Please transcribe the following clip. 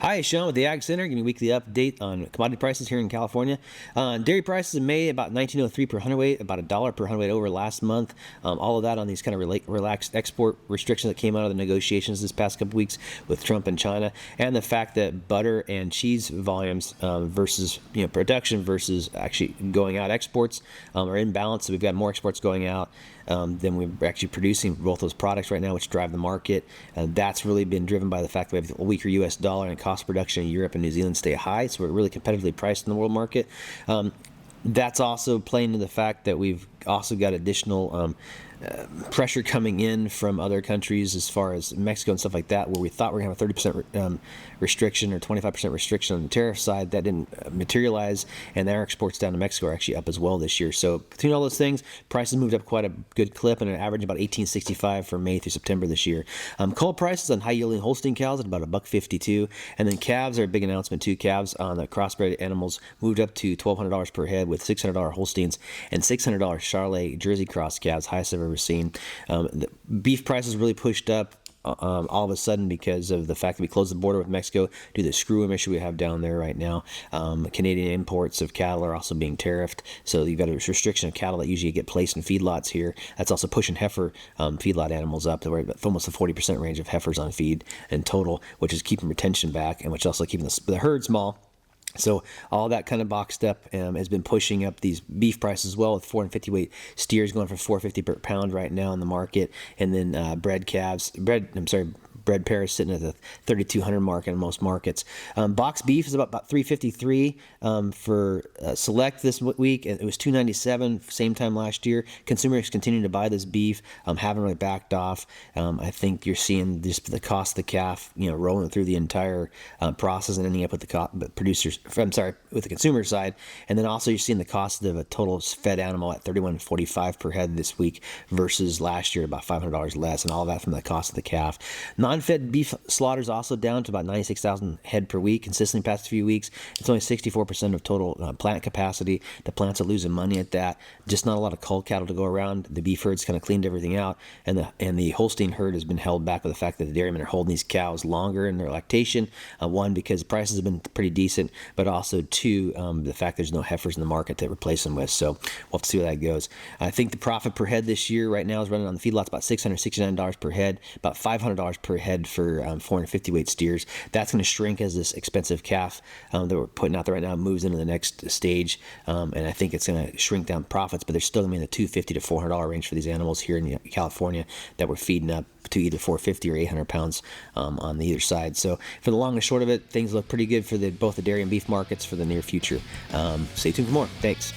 Hi, Sean with the Ag Center. Give me a weekly update on commodity prices here in California. Dairy prices in May about $19.03 per hundredweight, about $1 per hundredweight over last month. All of that on these kind of relaxed export restrictions that came out of the negotiations this past couple weeks with Trump and China, and the fact that butter and cheese volumes versus production versus actually going out exports are in balance. So we've got more exports going out than we're actually producing both those products right now, which drive the market. That's really been driven by the fact that we have a weaker U.S. dollar and cost of production in Europe and New Zealand stay high, so we're really competitively priced in the world market. That's also playing to the fact that we've also got additional pressure coming in from other countries as far as Mexico and stuff like that, where we thought we were going to have a 30% restriction or 25% restriction on the tariff side. That didn't materialize, and our exports down to Mexico are actually up as well this year. So between all those things, prices moved up quite a good clip, and an average about $18.65 from May through September this year. Coal prices on high-yielding Holstein cows at about $1.52, and then calves are a big announcement too. Calves on the crossbred animals moved up to $1,200 per head, with $600 Holsteins and $600 Charolais Jersey cross calves, highest I've ever seen. The beef prices really pushed up all of a sudden because of the fact that we closed the border with Mexico due to the screw-in issue we have down there right now. Canadian imports of cattle are also being tariffed, so you've got a restriction of cattle that usually get placed in feedlots here. That's also pushing heifer feedlot animals up to where almost the 40% range of heifers on feed in total, which is keeping retention back and which is also keeping the herd small. So all that kind of boxed up has been pushing up these beef prices as well, with 450 weight steers going for $4.50 per pound right now in the market, and then bred pairs sitting at the 3,200 mark in most markets. Box beef is about $3.53 for select this week, and it was $2.97 same time last year. Consumers continue to buy this beef, haven't really backed off. I think you're seeing just the cost of the calf, rolling through the entire process and ending up with with the consumer side, and then also you're seeing the cost of a total fed animal at $31.45 per head this week versus last year about $500 less, and all of that from the cost of the calf. Non-fed beef slaughter is also down to about 96,000 head per week, consistently past few weeks. It's only 64% of total plant capacity. The plants are losing money at that. Just not a lot of cull cattle to go around. The beef herd's kind of cleaned everything out, and the Holstein herd has been held back by the fact that the dairymen are holding these cows longer in their lactation. One, because prices have been pretty decent, but also two, the fact there's no heifers in the market to replace them with. So we'll have to see where that goes. I think the profit per head this year right now is running on the feedlots about $669 per head, about $500 per head for 450 weight steers. That's going to shrink as this expensive calf that we're putting out there right now moves into the next stage, and I think it's going to shrink down profits, but they're still going to be in the $250 to $400 range for these animals here in California that we're feeding up to either 450 or 800 pounds on either side. So for the long and short of it, things look pretty good for both the dairy and beef markets for the near future. Stay tuned for more. Thanks.